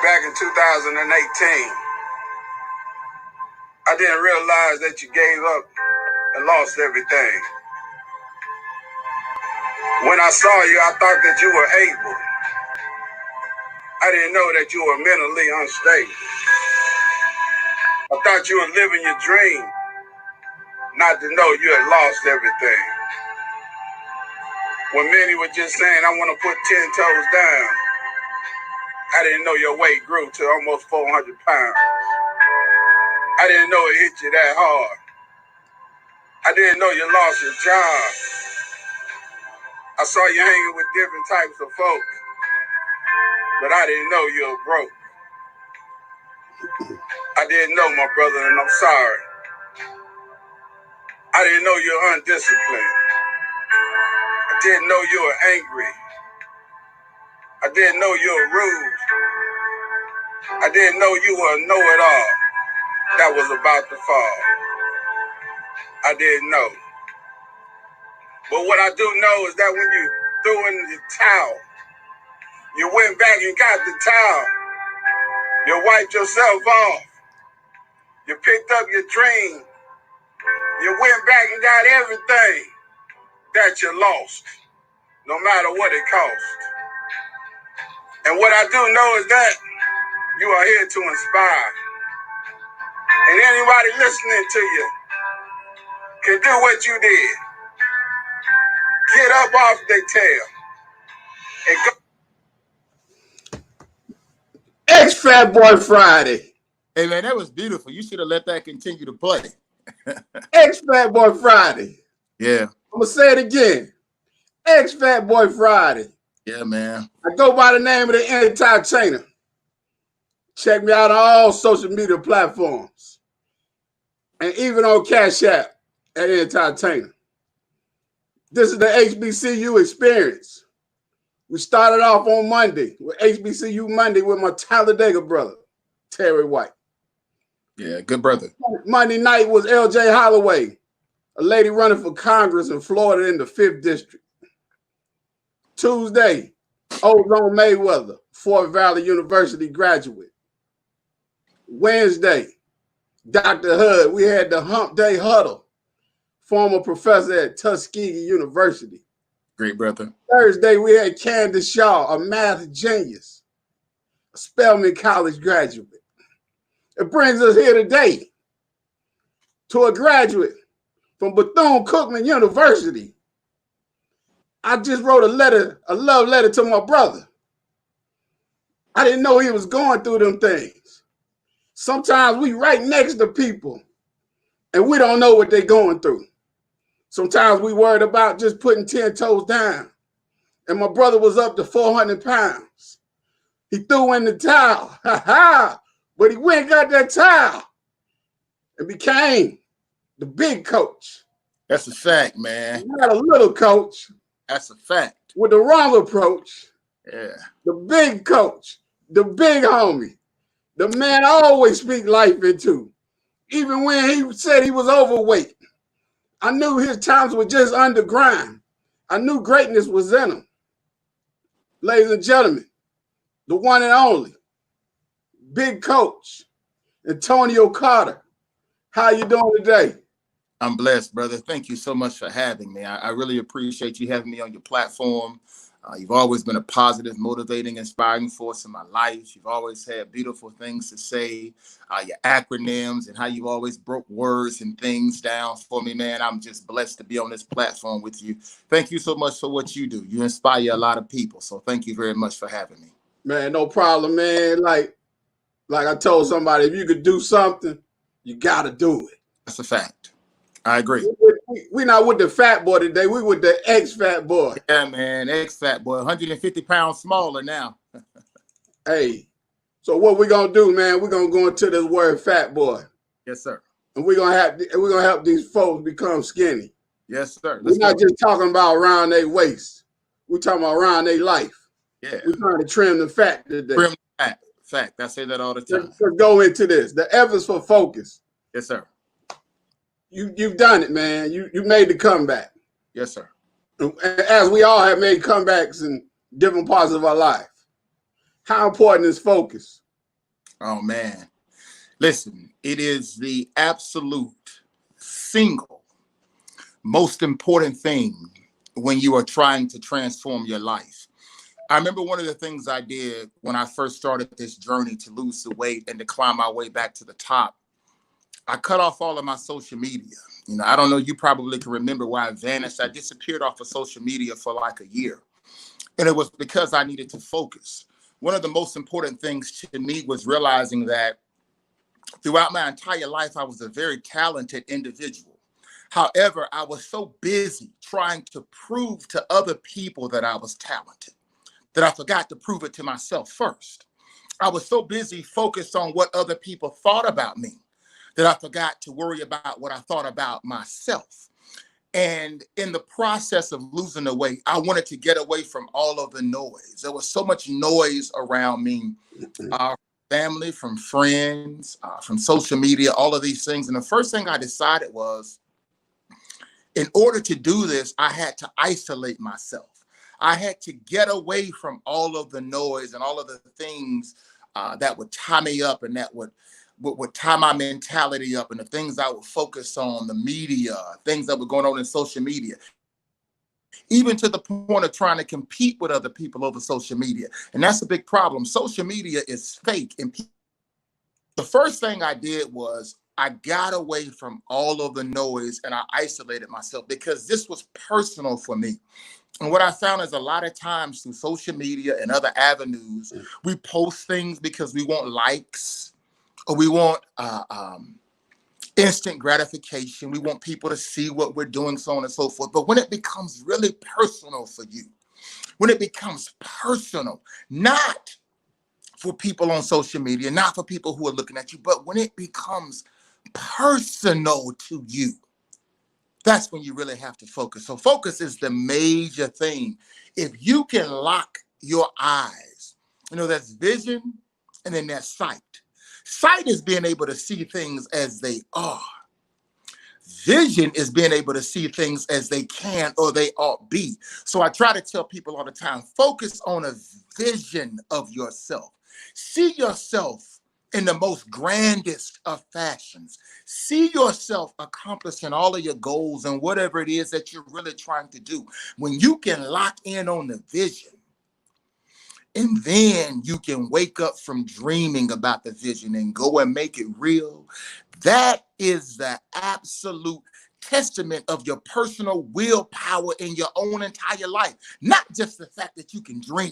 back in 2018. I didn't realize that you gave up and lost everything. When I saw you, I thought that you were able. I didn't know that you were mentally unstable. I thought you were living your dream, not to know you had lost everything. When many were just saying, I want to put 10 toes down, I didn't know your weight grew to almost 400 pounds. I didn't know it hit you that hard. I didn't know you lost your job. I saw you hanging with different types of folks, but I didn't know you were broke. I didn't know, my brother, and I'm sorry. I didn't know you were undisciplined. I didn't know you were angry. I didn't know you were rude. I didn't know you were a know-it-all that was about to fall. I didn't know. But what I do know is that when you threw in the towel, you went back and got the towel. You wiped yourself off. You picked up your dream. You went back and got everything that you lost, no matter what it cost. And what I do know is that you are here to inspire. And anybody listening to you can do what you did. Get up off their tail and go. Ex-Fat Boy Friday. Hey, man, that was beautiful. You should have let that continue to play. Ex-Fat Boy Friday. Yeah. I'm going to say it again. Ex-Fat Boy Friday. Yeah, man. I go by the name of the Entertainer. Check me out on all social media platforms. And even on Cash App at Entertainer. This is the HBCU experience. We started off on Monday with HBCU Monday with my Talladega brother, Terry White. Yeah, good brother. Monday night was LJ Holloway, a lady running for Congress in Florida in the 5th District. Tuesday, Ozone Mayweather, Fort Valley University graduate. Wednesday, Dr. Hud, we had the Hump Day Huddle, former professor at Tuskegee University. Great brother. Thursday, we had Candace Shaw, a math genius, a Spelman College graduate. It brings us here today to a graduate from Bethune-Cookman University. I just wrote a love letter to my brother. I didn't know he was going through them things. Sometimes we right next to people and we don't know what they're going through. Sometimes we worried about just putting 10 toes down. And my brother was up to 400 pounds. He threw in the towel. But he went and got that towel and became the big coach. That's a fact, man. Not a little coach. That's a fact. With the wrong approach. Yeah. The big coach. The big homie. The man I always speak life into. Even when he said he was overweight. I knew his times were just underground. I knew greatness was in him. Ladies and gentlemen, the one and only big coach, Antonio Carter. How you doing today? I'm blessed, brother. Thank you so much for having me. I really appreciate you having me on your platform. You've always been a positive, motivating, inspiring force in my life. You've always had beautiful things to say, your acronyms and how you've always broke words and things down for me, man. I'm just blessed to be on this platform with you. Thank you so much for what you do. You inspire a lot of people. So thank you very much for having me. Man, no problem, man. Like I told somebody, if you could do something, you got to do it. That's a fact. I agree. We're not with the fat boy today. We with the ex-fat boy. Yeah, man. Ex-fat boy. 150 pounds smaller now. Hey, so what we going to do, man, we're going to go into this word fat boy. Yes, sir. And we're going to help these folks become skinny. Yes, sir. We're not just talking about around their waist. We're talking about around their life. Yeah. We're trying to trim the fat today. Trim the fat. Fact. I say that all the time. Let's go into this. The efforts for focus. Yes, sir. You've done it, man. You made the comeback. Yes, sir. And as we all have made comebacks in different parts of our life. How important is focus? Oh, man. Listen, it is the absolute single most important thing when you are trying to transform your life. I remember one of the things I did when I first started this journey to lose the weight and to climb my way back to the top. I cut off all of my social media. You know, I don't know, you probably can remember why I vanished. I disappeared off of social media for like a year. And it was because I needed to focus. One of the most important things to me was realizing that throughout my entire life, I was a very talented individual. However, I was so busy trying to prove to other people that I was talented that I forgot to prove it to myself first. I was so busy focused on what other people thought about me that I forgot to worry about what I thought about myself. And in the process of losing the weight, I wanted to get away from all of the noise. There was so much noise around me, from family, from friends, from social media, all of these things. And the first thing I decided was, in order to do this, I had to isolate myself. I had to get away from all of the noise and all of the things that would tie me up and that would tie my mentality up, and the things I would focus on, the media, things that were going on in social media, even to the point of trying to compete with other people over social media. And that's a big problem. Social media is fake. And the first thing I did was I got away from all of the noise and I isolated myself because this was personal for me. And what I found is a lot of times through social media and other avenues, we post things because we want likes, or we want instant gratification. We want people to see what we're doing, so on and so forth. But when it becomes really personal for you, when it becomes personal, not for people on social media, not for people who are looking at you, but when it becomes personal to you, that's when you really have to focus. So focus is the major thing. If you can lock your eyes, you know, that's vision and then that's sight. Sight is being able to see things as they are. Vision is being able to see things as they can or they ought be. So I try to tell people all the time, focus on a vision of yourself. See yourself in the most grandest of fashions. See yourself accomplishing all of your goals and whatever it is that you're really trying to do. When you can lock in on the vision, and then you can wake up from dreaming about the vision and go and make it real. That is the absolute testament of your personal willpower in your own entire life. Not just the fact that you can dream,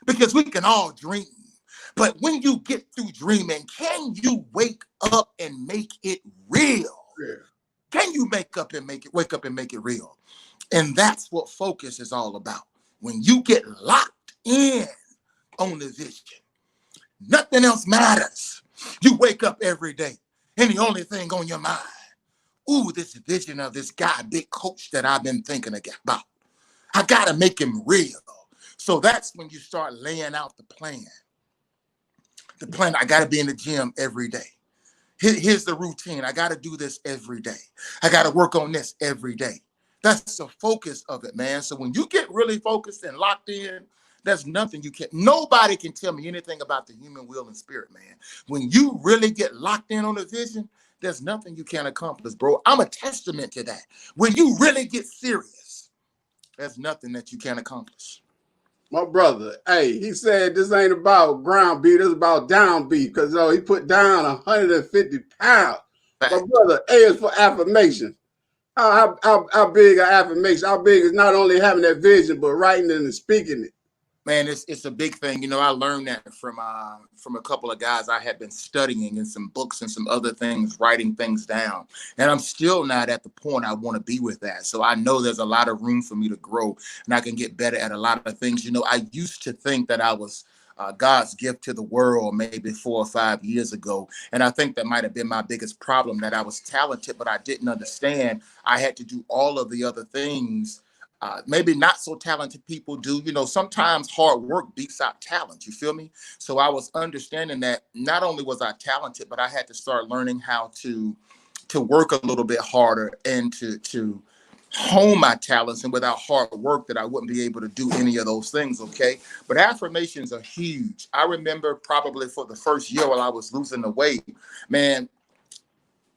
because we can all dream. But when you get through dreaming, can you wake up and make it real? Yeah. Can you wake up and make it real? And that's what focus is all about. When you get locked in on the vision, nothing else matters. You wake up every day and the only thing on your mind, ooh, this vision of this guy, big coach that I've been thinking about. I gotta make him real. So that's when you start laying out the plan. The plan, I gotta be in the gym every day. Here's the routine. I gotta do this every day. I gotta work on this every day. That's the focus of it, man. So when you get really focused and locked in, there's nothing nobody can tell me anything about the human will and spirit, man. When you really get locked in on a vision, there's nothing you can't accomplish, bro. I'm a testament to that. When you really get serious, there's nothing that you can't accomplish. My brother, hey, he said this ain't about ground beat, it's about down beat, because he put down 150 pounds. Fact. My brother, A is for affirmation. How big are affirmation? How big is not only having that vision, but writing it and speaking it? Man, it's a big thing. You know, I learned that from a couple of guys I had been studying in some books and some other things, writing things down. And I'm still not at the point I want to be with that. So I know there's a lot of room for me to grow and I can get better at a lot of things. You know, I used to think that I was God's gift to the world maybe 4 or 5 years ago. And I think that might have been my biggest problem, that I was talented, but I didn't understand I had to do all of the other things maybe not so talented people do. You know, sometimes hard work beats out talent. You feel me? So I was understanding that not only was I talented, but I had to start learning how to work a little bit harder and to hone my talents, and without hard work that I wouldn't be able to do any of those things, okay? But affirmations are huge. I remember probably for the first year while I was losing the weight, man,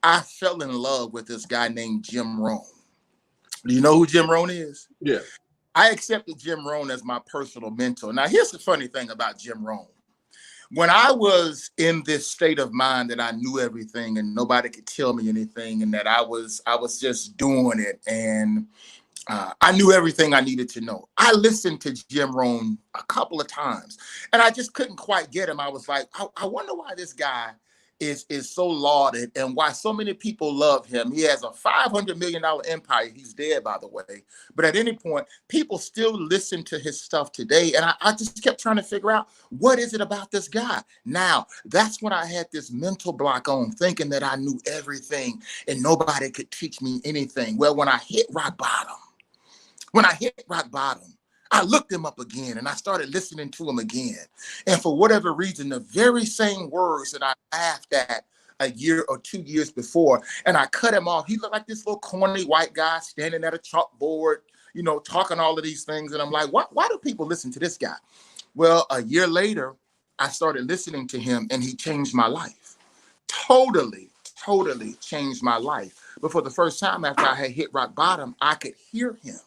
I fell in love with this guy named Jim Rohn. Do you know who Jim Rohn is? Yeah. I accepted Jim Rohn as my personal mentor. Now, here's the funny thing about Jim Rohn. When I was in this state of mind that I knew everything and nobody could tell me anything, and that I was just doing it, and I knew everything I needed to know. I listened to Jim Rohn a couple of times, and I just couldn't quite get him. I was like, I wonder why this guy is so lauded and why so many people love him. He has a $500 million empire. He's dead, by the way. But at any point, people still listen to his stuff today. And I just kept trying to figure out, what is it about this guy? Now, that's when I had this mental block on, thinking that I knew everything and nobody could teach me anything. Well, when I hit rock bottom, I looked him up again and I started listening to him again. And for whatever reason, the very same words that I laughed at a year or 2 years before, and I cut him off. He looked like this little corny white guy standing at a chalkboard, you know, talking all of these things. And I'm like, why do people listen to this guy? Well, a year later, I started listening to him and he changed my life. Totally changed my life. But for the first time after I had hit rock bottom, I could hear him.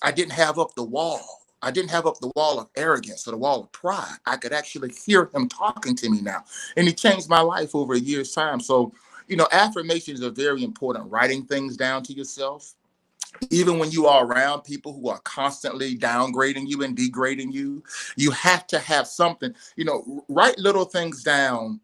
I didn't have up the wall. I didn't have up the wall of arrogance or the wall of pride. I could actually hear him talking to me now. And he changed my life over a year's time. So, you know, affirmations are very important. Writing things down to yourself, even when you are around people who are constantly downgrading you and degrading you, you have to have something, you know, write little things down.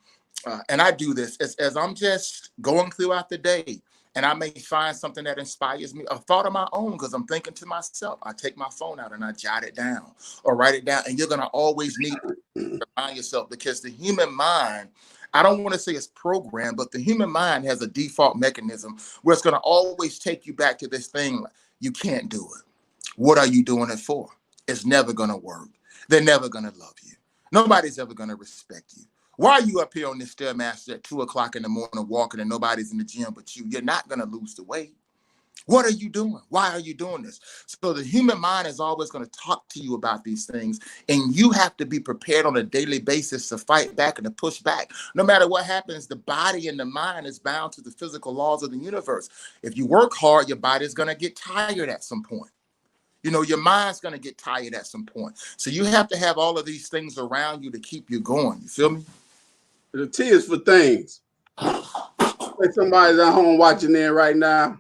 And I do this as I'm just going throughout the day. And I may find something that inspires me, a thought of my own, because I'm thinking to myself. I take my phone out and I jot it down or write it down. And you're going to always need to remind yourself, because the human mind, I don't want to say it's programmed, but the human mind has a default mechanism where it's going to always take you back to this thing. Like, you can't do it. What are you doing it for? It's never going to work. They're never going to love you. Nobody's ever going to respect you. Why are you up here on this Stairmaster at 2 o'clock in the morning walking and nobody's in the gym but you? You're not going to lose the weight. What are you doing? Why are you doing this? So the human mind is always going to talk to you about these things, and you have to be prepared on a daily basis to fight back and to push back. No matter what happens, the body and the mind is bound to the physical laws of the universe. If you work hard, your body is going to get tired at some point. You know, your mind's going to get tired at some point. So you have to have all of these things around you to keep you going. You feel me? The T is for things. Like somebody's at home watching in right now.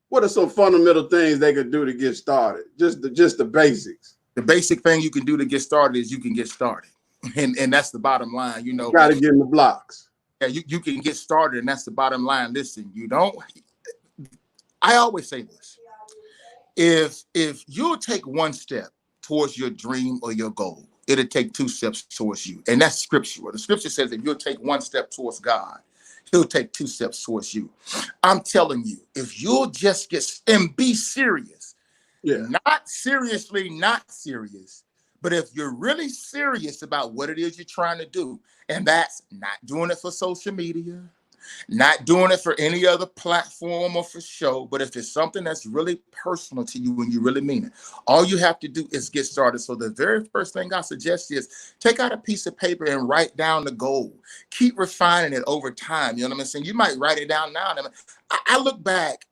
What are some fundamental things they could do to get started? Just the basics. The basic thing you can do to get started is you can get started. And that's the bottom line. You know, got to get in the blocks. Yeah, you can get started, and that's the bottom line. Listen, I always say this. If you'll take one step towards your dream or your goal, it'll take 2 steps towards you. And that's scriptural. The scripture says if you'll take 1 step towards God, he'll take 2 steps towards you. I'm telling you, if you'll just get and be serious, not serious, but if you're really serious about what it is you're trying to do, and that's not doing it for social media, not doing it for any other platform or for show, but if it's something that's really personal to you and you really mean it, all you have to do is get started. So the very first thing I suggest is take out a piece of paper and write down the goal. Keep refining it over time. You know what I'm saying? You might write it down now. I look back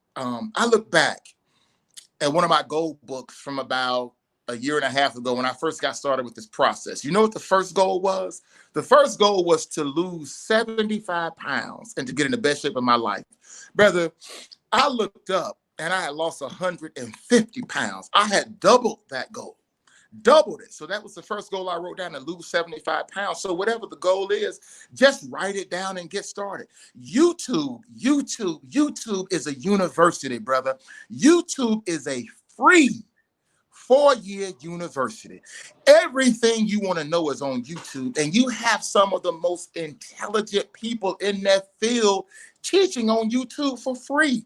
at one of my goal books from about a year and a half ago when I first got started with this process. You know what the first goal was? The first goal was to lose 75 pounds and to get in the best shape of my life. Brother, I looked up and I had lost 150 pounds. I had doubled that goal, doubled it. So that was the first goal I wrote down, to lose 75 pounds. So whatever the goal is, just write it down and get started. YouTube is a university, brother. YouTube is a free 4-year university. Everything you want to know is on YouTube, and you have some of the most intelligent people in that field teaching on YouTube for free.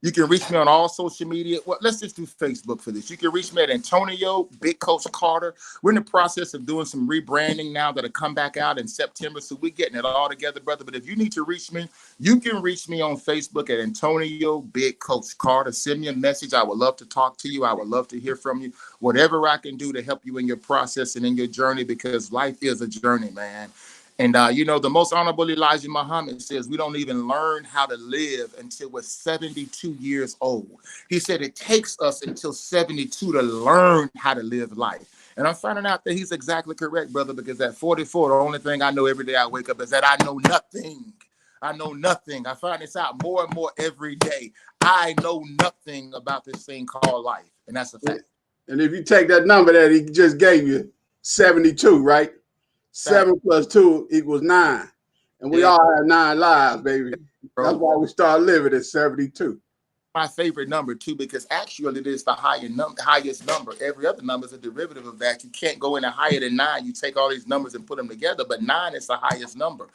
You can reach me on all social media. Well, let's just do Facebook for this. You can reach me at Antonio Big Coach Carter. We're in the process of doing some rebranding now that'll come back out in September. So we're getting it all together, brother. But if you need to reach me, you can reach me on Facebook at Antonio Big Coach Carter. Send me a message. I would love to talk to you. I would love to hear from you. Whatever I can do to help you in your process and in your journey, because life is a journey, man. And, the most honorable Elijah Muhammad says we don't even learn how to live until we're 72 years old. He said it takes us until 72 to learn how to live life. And I'm finding out that he's exactly correct, brother, because at 44, the only thing I know every day I wake up is that I know nothing. I know nothing. I find this out more and more every day. I know nothing about this thing called life. And that's a fact. And if you take that number that he just gave you, 72, right? 7 plus 2 equals 9. And we all have 9 lives, baby. That's why we start living at 72. My favorite number too, because actually it is the highest number. Every other number is a derivative of that. You can't go any higher than 9. You take all these numbers and put them together, but 9 is the highest number.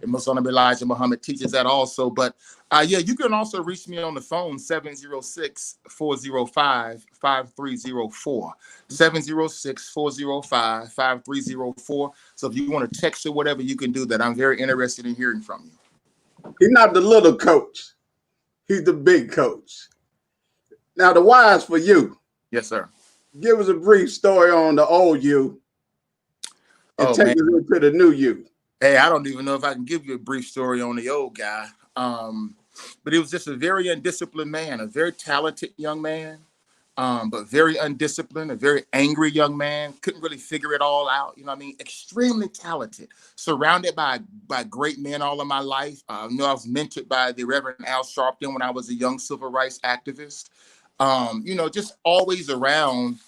And Most Honorable Elijah Muhammad teaches that also. But you can also reach me on the phone, 706-405-5304. 706-405-5304. So if you want to text or whatever, you can do that. I'm very interested in hearing from you. He's not the little coach. He's the big coach. Now, the wise for you. Yes, sir. Give us a brief story on the old you and take us into the new you. Hey, I don't even know if I can give you a brief story on the old guy. But he was just a very undisciplined man, a very talented young man, but very undisciplined, a very angry young man. Couldn't really figure it all out. You know what I mean? Extremely talented, surrounded by great men all of my life. I was mentored by the Reverend Al Sharpton when I was a young civil rights activist. Just always around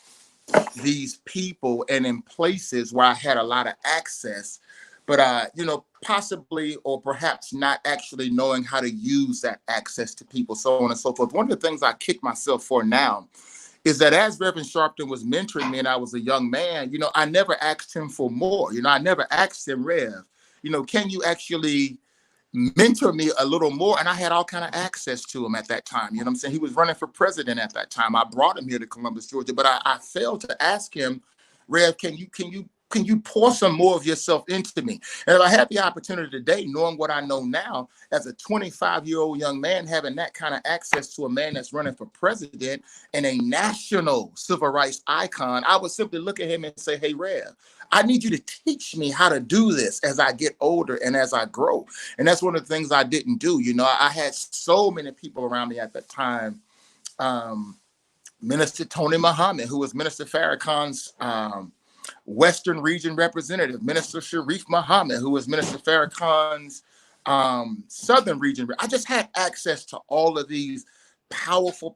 these people and in places where I had a lot of access, but possibly or perhaps not actually knowing how to use that access to people, so on and so forth. One of the things I kick myself for now is that as Reverend Sharpton was mentoring me and I was a young man, I never asked him for more. I never asked him, Rev, can you actually mentor me a little more? And I had all kind of access to him at that time. You know what I'm saying? He was running for president at that time. I brought him here to Columbus, Georgia, but I failed to ask him, Rev, can you pour some more of yourself into me? And if I had the opportunity today, knowing what I know now, as a 25-year-old young man, having that kind of access to a man that's running for president and a national civil rights icon, I would simply look at him and say, hey, Rev, I need you to teach me how to do this as I get older and as I grow. And that's one of the things I didn't do. I had so many people around me at the time. Minister Tony Muhammad, who was Minister Farrakhan's Western region representative, Minister Sharif Muhammad, who was Minister Farrakhan's Southern region. I just had access to all of these powerful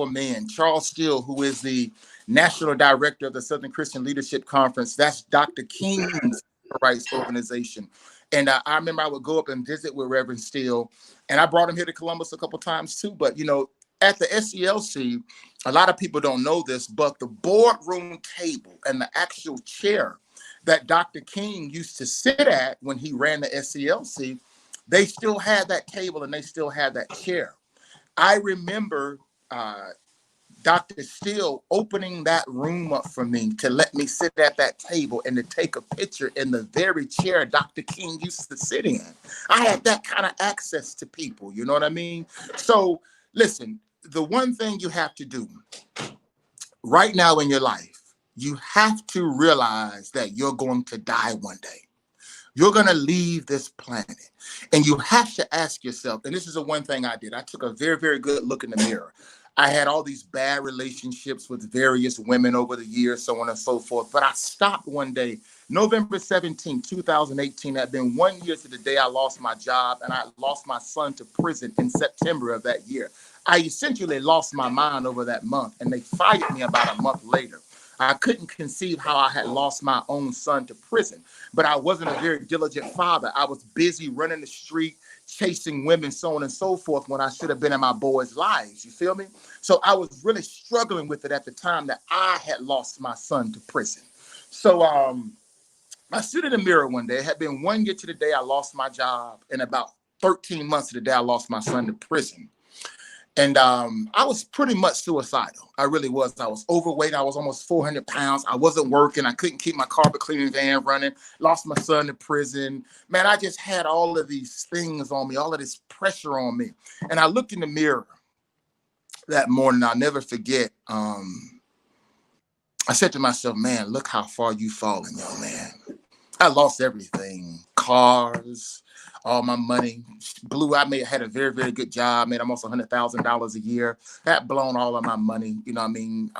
men. Charles Steele, who is the national director of the Southern Christian Leadership Conference. That's Dr. King's rights organization. And I remember I would go up and visit with Reverend Steele, and I brought him here to Columbus a couple times too. But, at the SCLC, a lot of people don't know this, but the boardroom table and the actual chair that Dr. King used to sit at when he ran the SCLC, they still had that table and they still had that chair. I remember Dr. Steele opening that room up for me to let me sit at that table and to take a picture in the very chair Dr. King used to sit in. I had that kind of access to people, you know what I mean? So listen, the one thing you have to do right now in your life, you have to realize that you're going to die one day. You're going to leave this planet. And you have to ask yourself, and this is the one thing I did. I took a very, very good look in the mirror. I had all these bad relationships with various women over the years, so on and so forth. But I stopped one day, November 17, 2018. Had been 1 year to the day I lost my job, and I lost my son to prison in September of that year. I essentially lost my mind over that month, and they fired me about a month later. I couldn't conceive how I had lost my own son to prison, but I wasn't a very diligent father. I was busy running the street, chasing women, so on and so forth, when I should have been in my boys' lives. You feel me? So I was really struggling with it at the time that I had lost my son to prison. So I stood in the mirror one day. It had been 1 year to the day I lost my job, and about 13 months to the day I lost my son to prison. And I was pretty much suicidal. I really was. I was overweight. I was almost 400 pounds. I wasn't working. I couldn't keep my carpet cleaning van running. Lost my son to prison. Man, I just had all of these things on me, all of this pressure on me. And I looked in the mirror that morning. I'll never forget. I said to myself, man, look how far you've fallen, young man. I lost everything, cars, all my money blew. Had a very, very good job, made almost $100,000 a year. Had blown all of my money. You know what I mean?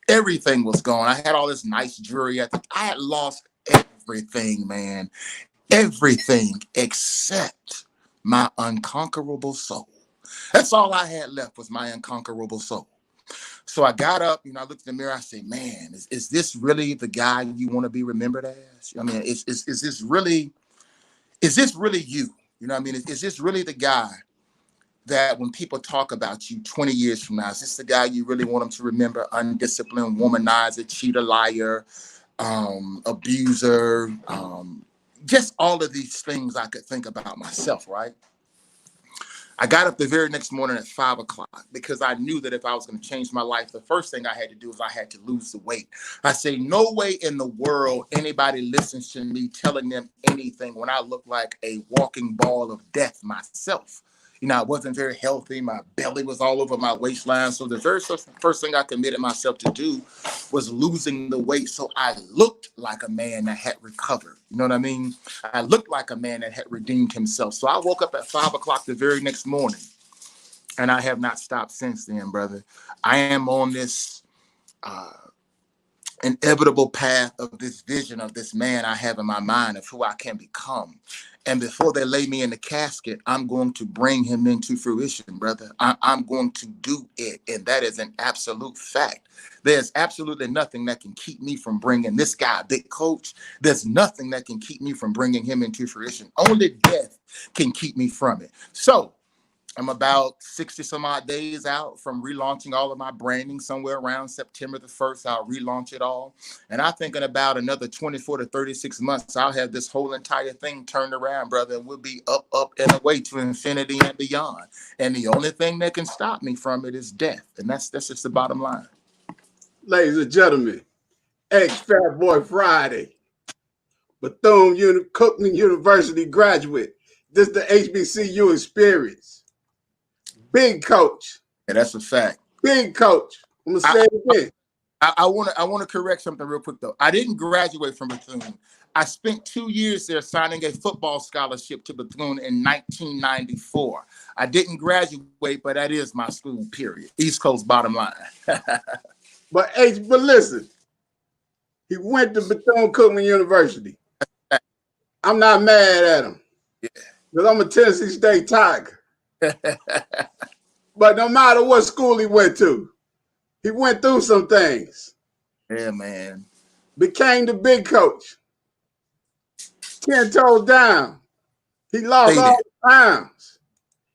Everything was gone. I had all this nice jewelry. I had lost everything, man. Everything except my unconquerable soul. That's all I had left was my unconquerable soul. So I got up, I looked in the mirror. I said, man, is this really the guy you want to be remembered as? I mean, is this really you? You know what I mean? Is this really the guy that when people talk about you 20 years from now, is this the guy you really want them to remember? Undisciplined, womanizer, cheater, liar, abuser, just all of these things I could think about myself, right? I got up the very next morning at 5 o'clock because I knew that if I was going to change my life, the first thing I had to do is I had to lose the weight. I say, no way in the world anybody listens to me telling them anything when I look like a walking ball of death myself. I wasn't very healthy. My belly was all over my waistline. So the very first thing I committed myself to do was losing the weight so I looked like a man that had recovered. You know what I mean? I looked like a man that had redeemed himself. So I woke up at 5 o'clock the very next morning, and I have not stopped since then, brother. I am on this inevitable path of this vision of this man I have in my mind of who I can become. And before they lay me in the casket, I'm going to bring him into fruition, brother. I'm going to do it. And that is an absolute fact. There's absolutely nothing that can keep me from bringing this guy, big coach. There's nothing that can keep me from bringing him into fruition. Only death can keep me from it. So I'm about 60 some odd days out from relaunching all of my branding. Somewhere around September the 1st, I'll relaunch it all. And I think in about another 24 to 36 months, I'll have this whole entire thing turned around, brother. And we'll be up, and away to infinity and beyond. And the only thing that can stop me from it is death. And that's just the bottom line. Ladies and gentlemen, ex-Fat Boy Friday, Bethune-Cookman University graduate. This is the HBCU experience. Big coach. Yeah, that's a fact. Big coach. I'm gonna say it again. I want to correct something real quick though. I didn't graduate from Bethune. I spent 2 years there signing a football scholarship to Bethune in 1994. I didn't graduate, but that is my school, period. East Coast bottom line. But listen, he went to Bethune-Cookman University. I'm not mad at him because I'm a Tennessee State Tiger. But no matter what school he went to, he went through some things. Yeah, man. Became the big coach. 10 toes down. He lost all the pounds.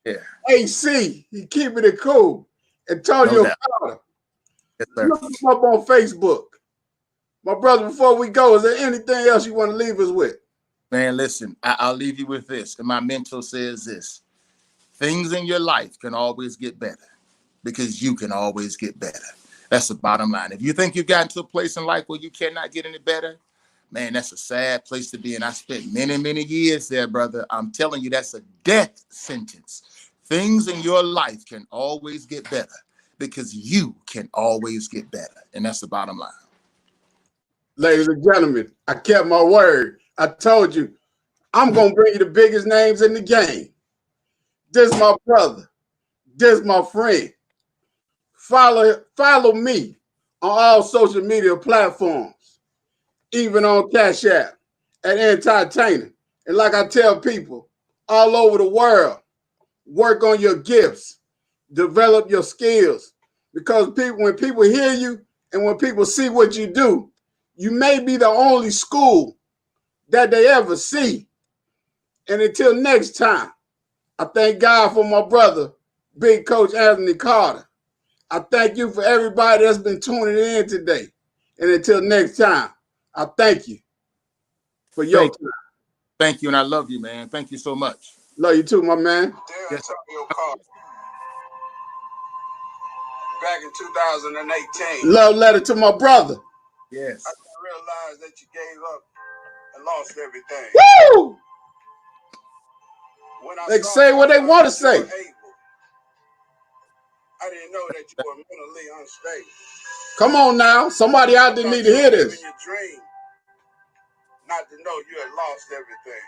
Yeah. AC, he keeping it cool. Antonio Carter. Yes, sir. Look him up on Facebook. My brother, before we go, is there anything else you want to leave us with? Man, listen, I'll leave you with this. And my mentor says this. Things in your life can always get better because you can always get better. That's the bottom line. If you think you've gotten to a place in life where you cannot get any better, man, that's a sad place to be. And I spent many, many years there, brother. I'm telling you, that's a death sentence. Things in your life can always get better because you can always get better. And that's the bottom line. Ladies and gentlemen, I kept my word. I told you, I'm going to bring you the biggest names in the game. This is my brother. This is my friend. Follow me on all social media platforms, even on Cash App at Entertainer. And like I tell people all over the world, work on your gifts, develop your skills. Because when people hear you and when people see what you do, you may be the only school that they ever see. And until next time, I thank God for my brother, Big Coach Anthony Carter. I thank you for everybody that's been tuning in today. And until next time, I thank you for your time. Thank you, and I love you, man. Thank you so much. Love you too, my man. Yes. back in 2018. Love letter to my brother. Yes. I didn't realize that you gave up and lost everything. Woo! When I They saw say what they want to say. I didn't know that you were mentally unstable. Come on now. Somebody out there need to hear this. Your dream, not to know you had lost everything.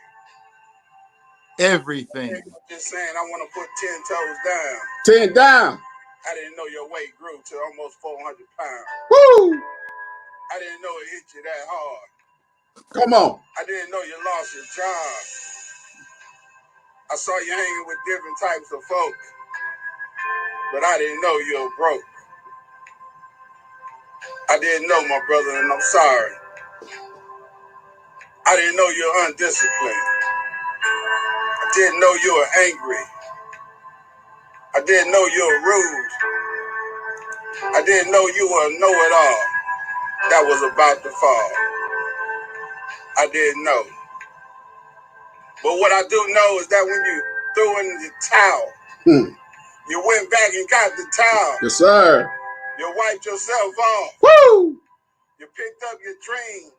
Everything. I'm just saying, I want to put 10 toes down. 10 down. I didn't know your weight grew to almost 400 pounds. Woo! I didn't know it hit you that hard. Come on. I didn't know you lost your job. I saw you hanging with different types of folk, but I didn't know you were broke. I didn't know, my brother, and I'm sorry. I didn't know you were undisciplined. I didn't know you were angry. I didn't know you were rude. I didn't know you were a know-it-all that was about to fall. I didn't know. But what I do know is that when you threw in the towel, you went back and got the towel. Yes, sir. You wiped yourself off. Woo! You picked up your dream.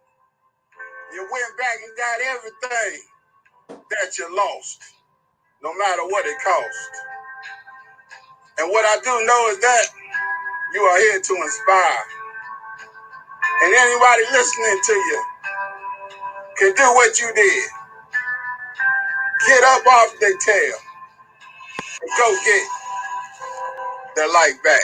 You went back and got everything that you lost, no matter what it cost. And what I do know is that you are here to inspire. And anybody listening to you can do what you did. Get up off their tail and go get their life back.